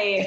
Hi.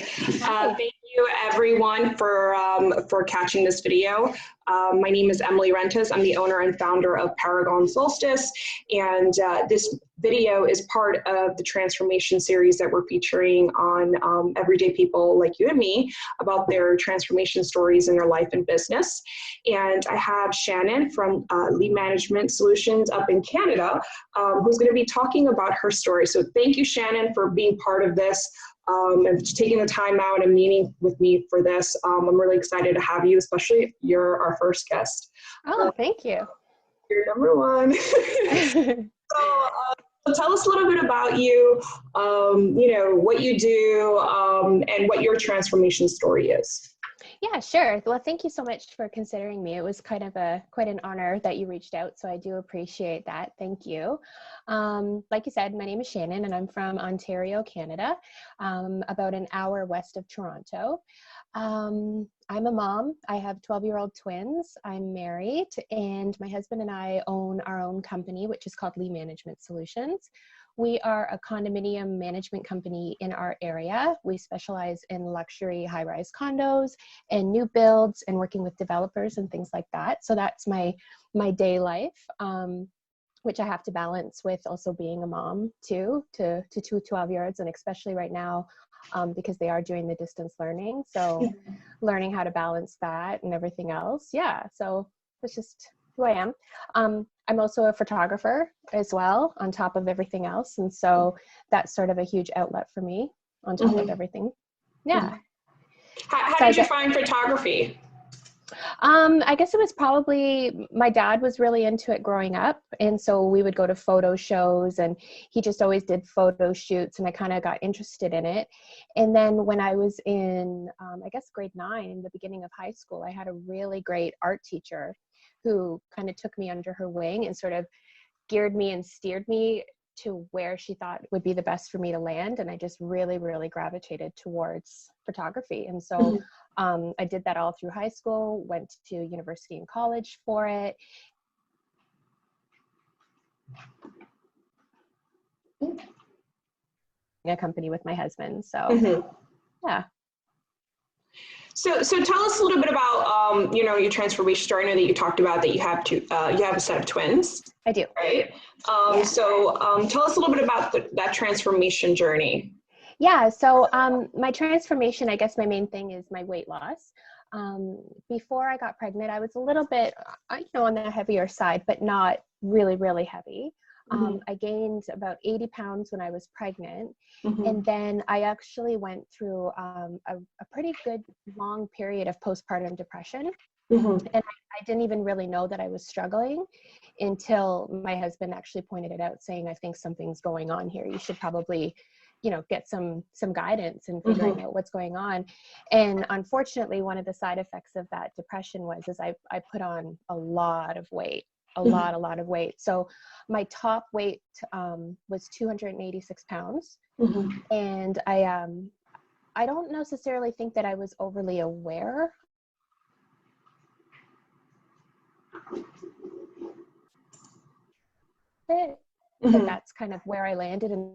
Thank you everyone for catching this video. My name is Emily Rentas. I'm the owner and founder of Paragon Solstice, and this video is part of the transformation series that we're featuring on everyday people like you and me about their transformation stories in their life and business. And I have Shannon from Lead Management Solutions up in Canada, who's going to be talking about her story. So thank you, Shannon, for being part of this. And taking the time out and meeting with me for this. I'm really excited to have you, especially if you're our first guest. Oh, thank you. You're number one. So tell us a little bit about you, what you do, and what your transformation story is. Yeah, sure. Well, thank you so much for considering me. It was quite an honor that you reached out, so I do appreciate that. Thank you. Like you said, my name is Shannon, and I'm from Ontario, Canada, about an hour west of Toronto. I'm a mom. I have 12-year-old twins. I'm married, and my husband and I own our own company, which is called Lead Management Solutions. We are a condominium management company in our area. We specialize in luxury high-rise condos and new builds and working with developers and things like that. So that's my day life, which I have to balance with also being a mom too, to two 12-year-olds, and especially right now because they are doing the distance learning. So learning how to balance that and everything else. Yeah, so it's just who I am. I'm also a photographer as well, on top of everything else. And so that's sort of a huge outlet for me on top of everything. Yeah. How did you find photography? I guess it was probably, my dad was really into it growing up. And so we would go to photo shows, and he just always did photo shoots, and I kind of got interested in it. And then when I was in, I guess grade 9, in the beginning of high school, I had a really great art teacher who kind of took me under her wing and sort of geared me and steered me to where she thought would be the best for me to land. And I just really, really gravitated towards photography. And so I did that all through high school, went to university and college for it. A company with my husband. So yeah. So tell us a little bit about, your transformation story. I know that you talked about that you have a set of twins. I do. Right. So tell us a little bit about that transformation journey. Yeah. So my transformation, I guess my main thing is my weight loss. Before I got pregnant, I was a little bit, on the heavier side, but not really, really heavy. I gained about 80 pounds when I was pregnant. And then I actually went through a pretty good long period of postpartum depression. And I didn't even really know that I was struggling until my husband actually pointed it out, saying, I think something's going on here. You should probably, get some guidance in figuring out what's going on. And unfortunately, one of the side effects of that depression was I put on a lot of weight. A lot of weight. So my top weight was 286 pounds. And I don't necessarily think that I was overly aware. But that's kind of where I landed. And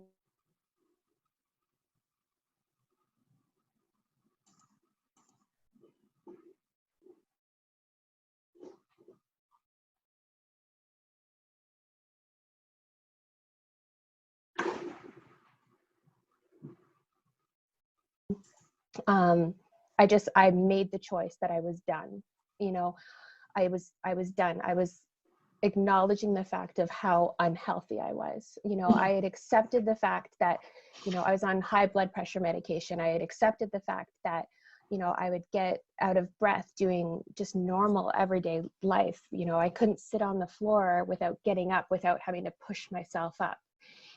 I made the choice that I was done. I was done. I was acknowledging the fact of how unhealthy I was. I had accepted the fact that, I was on high blood pressure medication. I had accepted the fact that, I would get out of breath doing just normal everyday life. I couldn't sit on the floor without getting up, without having to push myself up.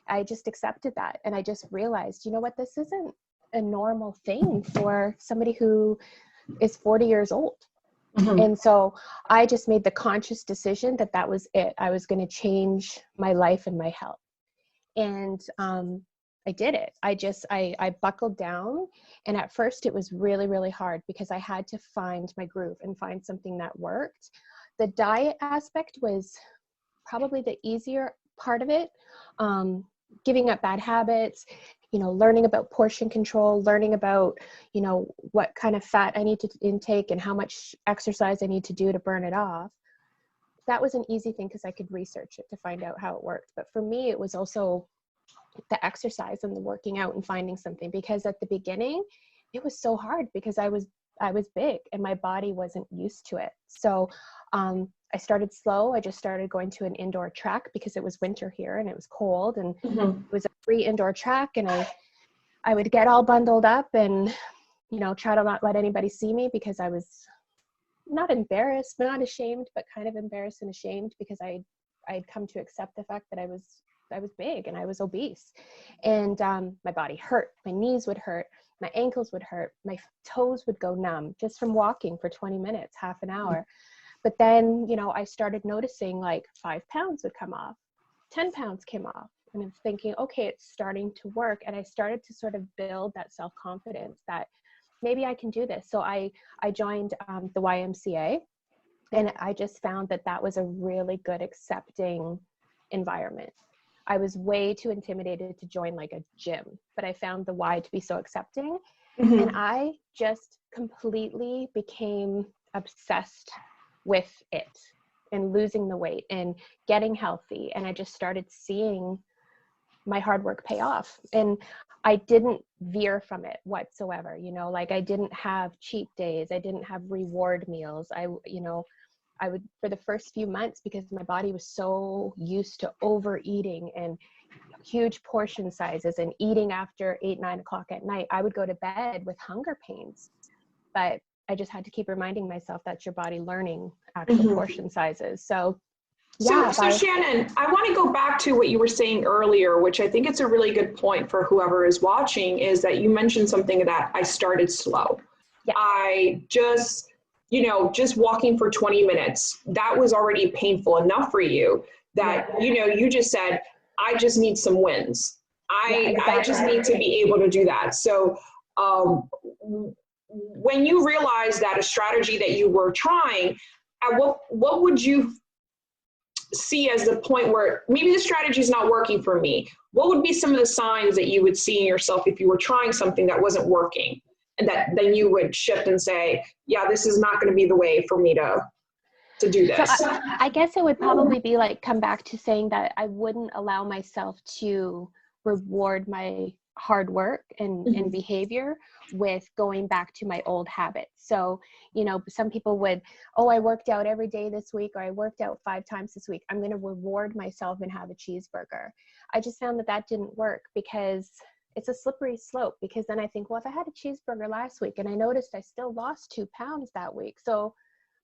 I just accepted that. And I just realized, this isn't a normal thing for somebody who is 40 years old. And so I just made the conscious decision that that was it. I was going to change my life and my health. And I did it. I buckled down. And at first it was really, really hard because I had to find my groove and find something that worked. The diet aspect was probably the easier part of it. Giving up bad habits, learning about portion control, learning about, what kind of fat I need to intake and how much exercise I need to do to burn it off. That was an easy thing because I could research it to find out how it worked. But for me, it was also the exercise and the working out and finding something, because at the beginning it was so hard because I was big and my body wasn't used to it. So I started slow. I just started going to an indoor track because it was winter here and it was cold, and it was a free indoor track, and I would get all bundled up and try to not let anybody see me, because I was not embarrassed, but not ashamed, but kind of embarrassed and ashamed, because I had come to accept the fact that I was big and I was obese, and my body hurt. My knees would hurt, my ankles would hurt, my toes would go numb just from walking for 20 minutes, half an hour. But then, I started noticing like 5 pounds would come off, 10 pounds came off, and I'm thinking, okay, it's starting to work. And I started to sort of build that self-confidence that maybe I can do this. So I joined the YMCA, and I just found that was a really good accepting environment. I was way too intimidated to join like a gym, but I found the Y to be so accepting. And I just completely became obsessed with it and losing the weight and getting healthy. And I just started seeing my hard work pay off. And I didn't veer from it whatsoever. Like I didn't have cheat days. I didn't have reward meals. I would, for the first few months, because my body was so used to overeating and huge portion sizes and eating after 8, 9 o'clock at night, I would go to bed with hunger pains. But I just had to keep reminding myself that's your body learning actual portion sizes. So Shannon, I want to go back to what you were saying earlier, which I think it's a really good point for whoever is watching, is that you mentioned something that I started slow. Yeah. I just walking for 20 minutes, that was already painful enough for you that, you just said, I just need some wins. I just need to be able to do that. So when you realized that a strategy that you were trying, what would you see as the point where maybe the strategy is not working for me? What would be some of the signs that you would see in yourself if you were trying something that wasn't working, and that then you would shift and say, yeah, this is not going to be the way for me to do this? So I guess it would probably be like, come back to saying that I wouldn't allow myself to reward my hard work and behavior with going back to my old habits. So, some people would, I worked out every day this week, or I worked out 5 times this week, I'm going to reward myself and have a cheeseburger. I just found that didn't work, because it's a slippery slope, because then I think, well, if I had a cheeseburger last week and I noticed I still lost 2 pounds that week, so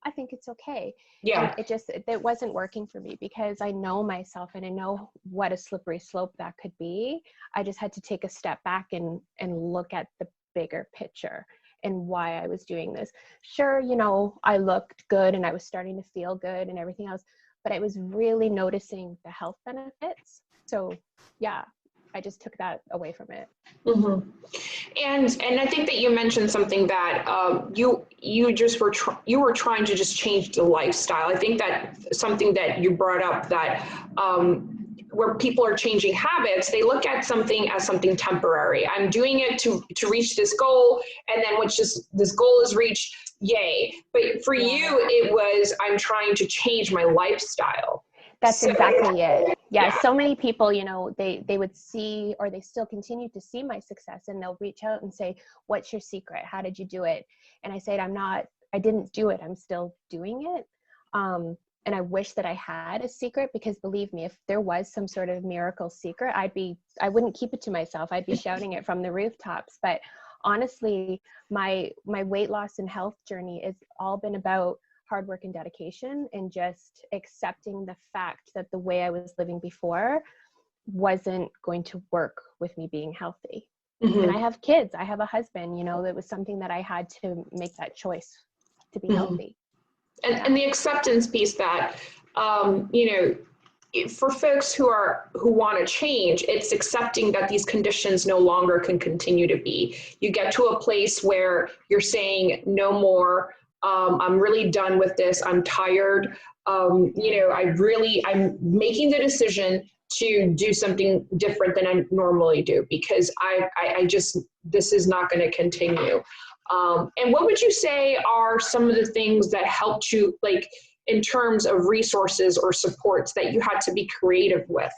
I think it's okay. Yeah. And it wasn't working for me, because I know myself and I know what a slippery slope that could be. I just had to take a step back and look at the bigger picture and why I was doing this. Sure, I looked good and I was starting to feel good and everything else, but I was really noticing the health benefits. So yeah, I just took that away from it. And I think that you mentioned something that you were trying to just change the lifestyle. I think that something that you brought up, that where people are changing habits, they look at something as something temporary. I'm doing it to reach this goal, and then once this goal is reached, yay. But for you, it was, I'm trying to change my lifestyle. That's exactly it. Yeah. So many people, they would see, or they still continue to see my success, and they'll reach out and say, what's your secret? How did you do it? And I said, I didn't do it. I'm still doing it. And I wish that I had a secret, because believe me, if there was some sort of miracle secret, I wouldn't keep it to myself. I'd be shouting it from the rooftops. But honestly, my weight loss and health journey has all been about hard work and dedication, and just accepting the fact that the way I was living before wasn't going to work with me being healthy. And I have kids, I have a husband, it was something that I had to make that choice to be healthy. And the acceptance piece that, for folks who want to change, it's accepting that these conditions no longer can continue to be. You get to a place where you're saying no more. I'm really done with this. I'm tired. I'm making the decision to do something different than I normally do, because I just, this is not going to continue. And what would you say are some of the things that helped you, like in terms of resources or supports that you had to be creative with?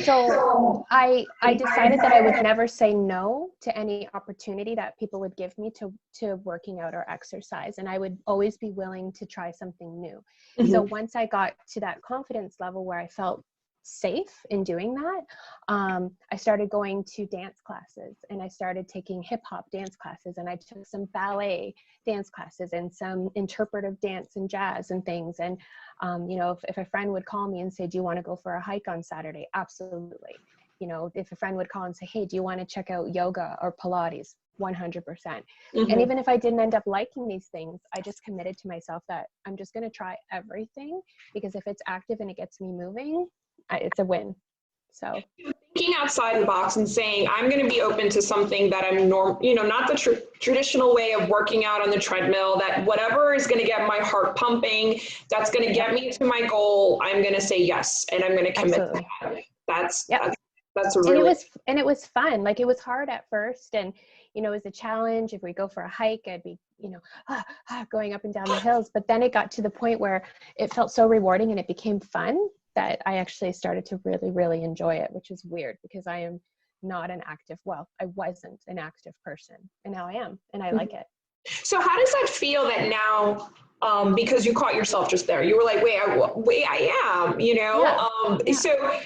So I decided that I would never say no to any opportunity that people would give me to working out or exercise. And I would always be willing to try something new. Mm-hmm. So once I got to that confidence level where I felt safe in doing that, I started going to dance classes, and I started taking hip hop dance classes, and I took some ballet dance classes and some interpretive dance and jazz and things. And you know, if a friend would call me and say, do you want to go for a hike on Saturday? Absolutely. You know, if a friend would call and say, hey, do you want to check out yoga or Pilates? 100%. Mm-hmm. And even if I didn't end up liking these things, I just committed to myself that I'm just going to try everything, because if it's active and it gets me moving, it's a win. So thinking outside the box and saying, I'm going to be open to something that I'm not the traditional way of working out on the treadmill, that whatever is going to get my heart pumping, that's going to get me to my goal, I'm going to say yes, and I'm going to commit to that. That's a really, and it was fun. Like, it was hard at first, and you know, it was a challenge. If we go for a hike, I'd be, you know, going up and down the hills, but then it got to the point where it felt so rewarding and it became fun that I actually started to really, really enjoy it, which is weird because I am not an active, well, I wasn't an active person, and now I am, and I like it. So how does that feel that now, because you caught yourself just there, you were like, wait, I am, you know? So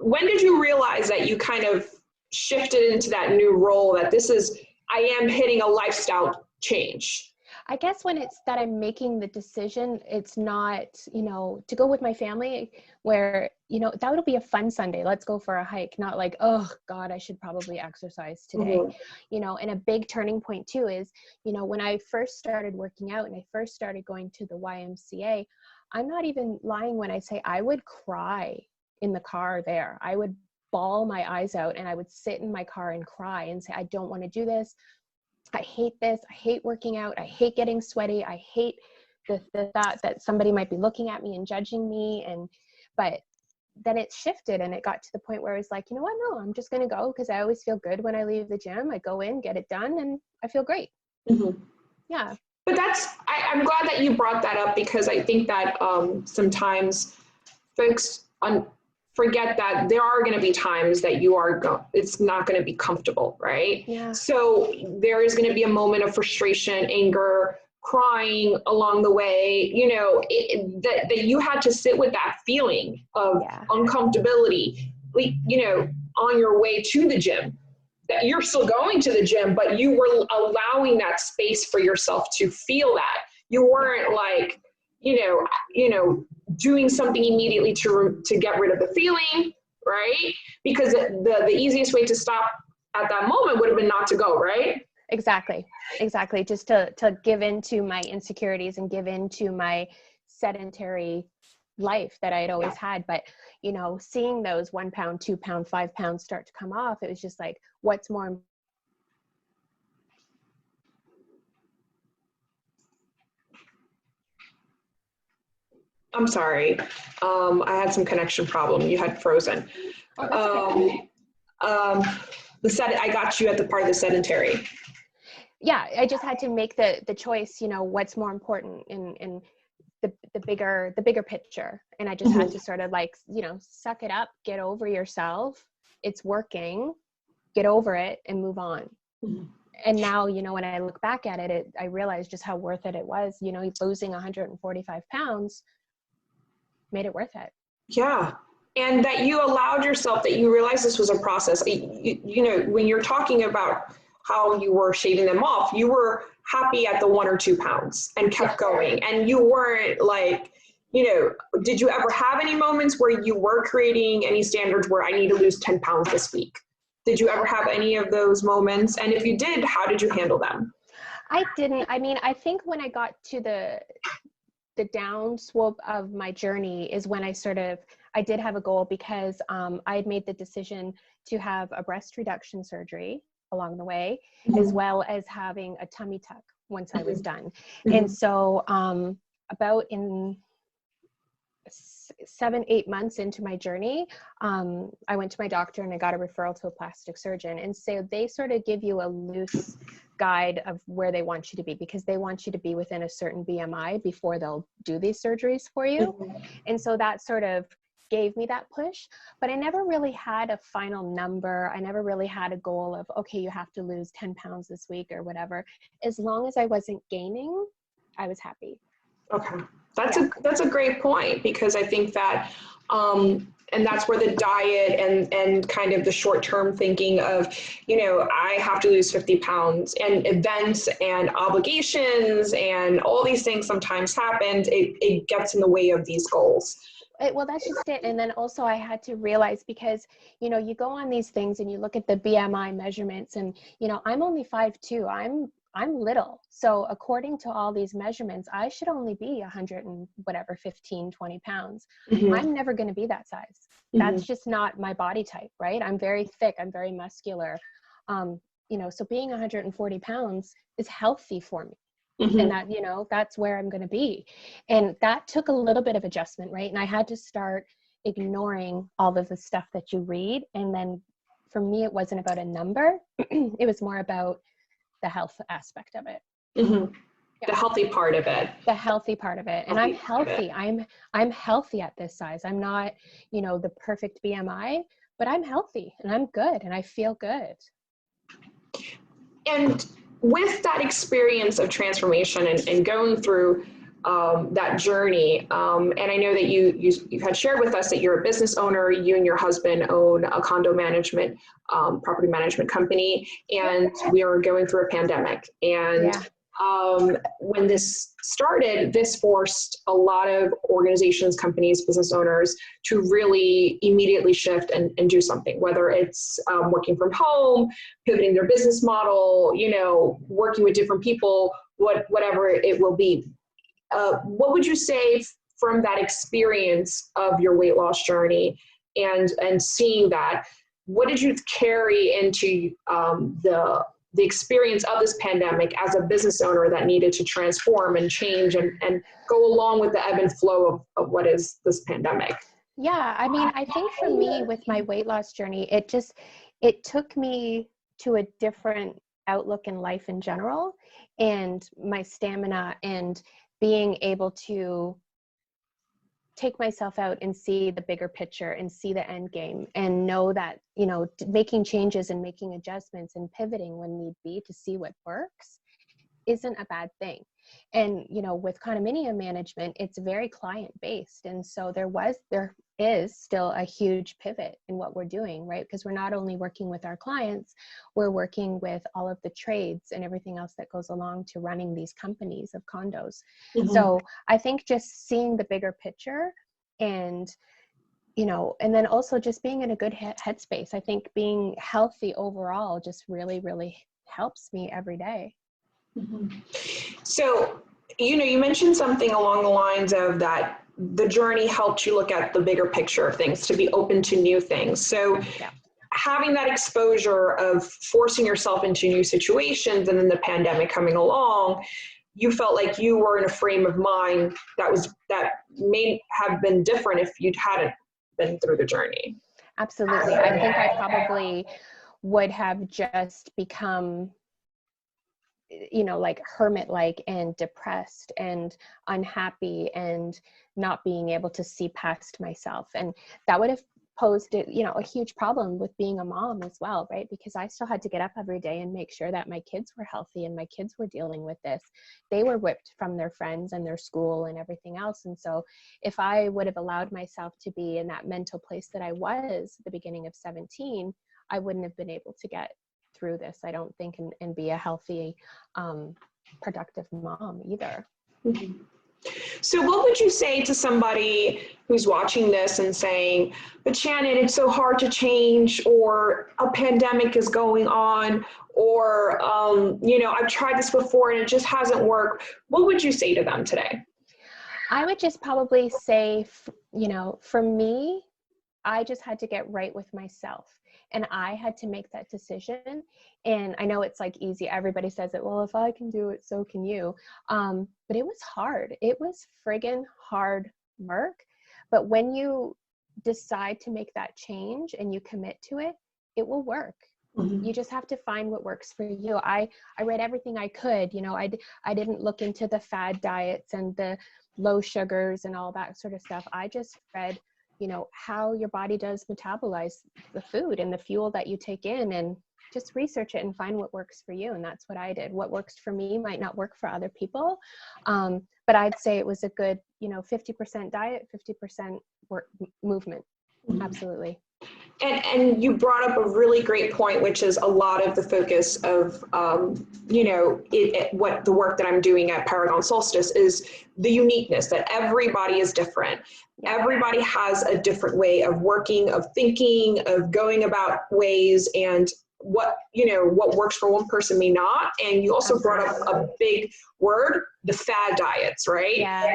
when did you realize that you kind of shifted into that new role, that this is, I am hitting a lifestyle change? I guess when it's that I'm making the decision, it's not, you know, to go with my family where, you know, that would be a fun Sunday. Let's go for a hike. Not like, oh God, I should probably exercise today. Mm-hmm. You know, and a big turning point too is, you know, when I first started working out and I first started going to the YMCA, I'm not even lying when I say I would cry in the car there. I would bawl my eyes out and I would sit in my car and cry and say, I don't want to do this. I hate this. I hate working out. I hate getting sweaty. I hate the thought that somebody might be looking at me and judging me. But then it shifted and it got to the point where I was like, you know what? No, I'm just going to go, because I always feel good when I leave the gym. I go in, get it done, and I feel great. Mm-hmm. Yeah. But I'm glad that you brought that up, because I think that sometimes folks forget that there are going to be times that it's not going to be comfortable, right? Yeah. So there is going to be a moment of frustration, anger, crying along the way, you know, that you had to sit with that feeling of uncomfortability, you know, on your way to the gym, that you're still going to the gym, but you were allowing that space for yourself to feel that. You weren't like, you know, doing something immediately to get rid of the feeling, right? Because the easiest way to stop at that moment would have been not to go, right? Exactly. Just to give into my insecurities and give into my sedentary life that I had always had. But, you know, seeing those 1 pound, 2 pound, 5 pounds start to come off, it was just like, what's more. I'm sorry. I had some connection problem. You had frozen. Oh, that's okay. I got you at the part of the sedentary. Yeah, I just had to make the choice, you know, what's more important in the bigger picture. And I just had to sort of like, you know, suck it up, get over yourself. It's working, get over it and move on. Mm-hmm. And now, you know, when I look back at it, I realized just how worth it was. You know, losing 145 pounds made it worth it. Yeah. And that you allowed yourself, that you realized this was a process. You know, when you're talking about how you were shaving them off, you were happy at the 1 or 2 pounds and kept going. And you weren't like, you know, did you ever have any moments where you were creating any standards where I need to lose 10 pounds this week? Did you ever have any of those moments? And if you did, how did you handle them? I didn't. I mean, I think when I got to the down slope of my journey is when I did have a goal, because I had made the decision to have a breast reduction surgery along the way, as well as having a tummy tuck once I was done. And so about in 7, 8 months into my journey, I went to my doctor and I got a referral to a plastic surgeon. And so they sort of give you a loose guide of where they want you to be, because they want you to be within a certain BMI before they'll do these surgeries for you. Mm-hmm. And so that sort of gave me that push, but I never really had a final number. I never really had a goal of, okay, you have to lose 10 pounds this week or whatever. As long as I wasn't gaining, I was happy. Okay. That's a great point, because I think that, and that's where the diet and kind of the short-term thinking of, I have to lose 50 pounds, and events and obligations and all these things sometimes happen. It gets in the way of these goals. Well, that's just it. And then also I had to realize, because, you go on ththese things and you look at the BMI measurements and, I'm only 5'2". I'm little. So according to all these measurements, I should only be 100 and whatever, 15, 20 pounds. Mm-hmm. I'm never going to be that size. Mm-hmm. That's just not my body type, right? I'm very thick. I'm very muscular. So being 140 pounds is healthy for me. Mm-hmm. And that, that's where I'm going to be. And that took a little bit of adjustment, right? And I had to start ignoring all of the stuff that you read. And then for me, it wasn't about a number. It was more about the health aspect of it. Mm-hmm. Yeah. The healthy part of it. The healthy part of it. And I'm healthy. I'm healthy at this size. I'm not, the perfect BMI, but I'm healthy and I'm good and I feel good. And with that experience of transformation and going through that journey, and I know that you had shared with us that you're a business owner, you and your husband own a condo management, property management company, and we are going through a pandemic. And when this started, this forced a lot of organizations, companies, business owners to really immediately shift and do something, whether it's working from home, pivoting their business model, working with different people, whatever it will be. What would you say from that experience of your weight loss journey and seeing that, what did you carry into the experience of this pandemic as a business owner that needed to transform and change and go along with the ebb and flow of what is this pandemic? Yeah, I mean, I think for me with my weight loss journey, it took me to a different outlook in life in general, and my stamina, and being able to take myself out and see the bigger picture and see the end game, and know that, making changes and making adjustments and pivoting when need be to see what works isn't a bad thing. And, with condominium management, it's very client based. And so there is still a huge pivot in what we're doing, right? Because we're not only working with our clients, we're working with all of the trades and everything else that goes along to running these companies of condos. Mm-hmm. So I think just seeing the bigger picture and, and then also just being in a good headspace. I think being healthy overall just really, really helps me every day. Mm-hmm. So, you mentioned something along the lines of that the journey helped you look at the bigger picture of things, to be open to new things. So having that exposure of forcing yourself into new situations, and then the pandemic coming along, you felt like you were in a frame of mind that may have been different if you hadn't been through the journey. Absolutely. I think I probably would have just become like hermit-like and depressed and unhappy and not being able to see past myself. And that would have posed, a huge problem with being a mom as well, right? Because I still had to get up every day and make sure that my kids were healthy and my kids were dealing with this. They were whipped from their friends and their school and everything else. And so if I would have allowed myself to be in that mental place that I was at the beginning of 17, I wouldn't have been able to get through this, I don't think, and be a healthy, productive mom either. Mm-hmm. So what would you say to somebody who's watching this and saying, but Shannon, it's so hard to change, or a pandemic is going on, or, I've tried this before and it just hasn't worked. What would you say to them today? I would just probably say, for me, I just had to get right with myself. And I had to make that decision. And I know it's like easy. Everybody says it, well, if I can do it, so can you. But it was hard. It was friggin' hard work. But when you decide to make that change and you commit to it, it will work. You just have to find what works for you. I read everything I could, you know, I didn't look into the fad diets and the low sugars and all that sort of stuff. I just read, you know, how your body does metabolize the food and the fuel that you take in, and just research it and find what works for you. And that's what I did. What works for me might not work for other people. But I'd say it was a good, you know, 50% diet, 50% work movement. Absolutely. And you brought up a really great point, which is a lot of the focus of, you know, what the work that I'm doing at Paragon Solstice is the uniqueness that everybody is different. Yeah. Everybody has a different way of working, of thinking, of going about ways, and what, you know, what works for one person may not. And you also brought up a big word, the fad diets, right? Yeah.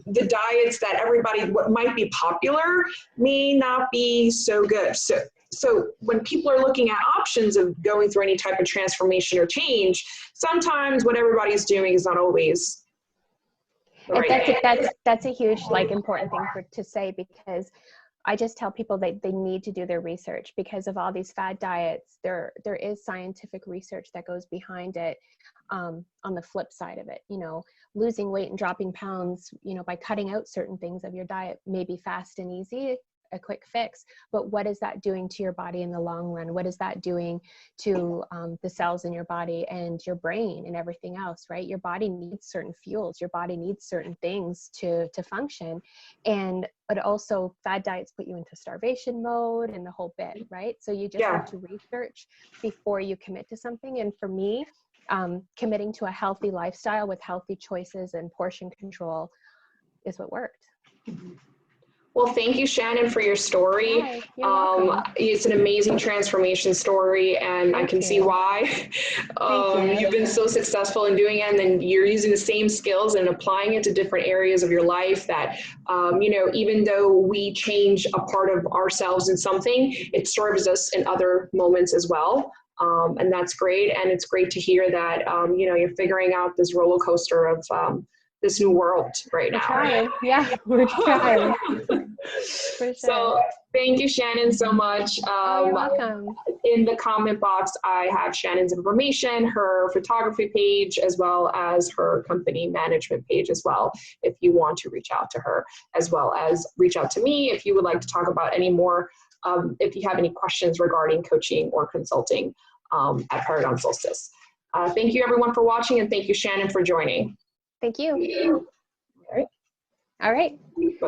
The diets that everybody, what might be popular may not be so good. So when people are looking at options of going through any type of transformation or change, sometimes what everybody's doing is not always right. That's a huge, like, important thing to say, because I just tell people that they need to do their research, because of all these fad diets, there is scientific research that goes behind it. On the flip side of it, you know, losing weight and dropping pounds, you know, by cutting out certain things of your diet may be fast and easy, a quick fix, but what is that doing to your body in the long run? What is that doing to the cells in your body and your brain and everything else, right? Your body needs certain fuels, your body needs certain things to function. But also fad diets put you into starvation mode and the whole bit, right? So you just have to research before you commit to something. And for me, committing to a healthy lifestyle with healthy choices and portion control is what worked. Well, thank you, Shannon, for your story. Hi, you're welcome. It's an amazing transformation story, and I can see why. You've been so successful in doing it, and then you're using the same skills and applying it to different areas of your life that, you know, even though we change a part of ourselves in something, it serves us in other moments as well. And that's great. And it's great to hear that, you know, you're figuring out this roller coaster of this new world right now. Trying. Yeah, we're trying. For sure. So thank you, Shannon, so much. You're welcome. In the comment box, I have Shannon's information, her photography page, as well as her company management page as well, if you want to reach out to her, as well as reach out to me if you would like to talk about any more, if you have any questions regarding coaching or consulting at Paragon Solstice. Thank you, everyone, for watching, and thank you, Shannon, for joining. Thank you. All right. Bye.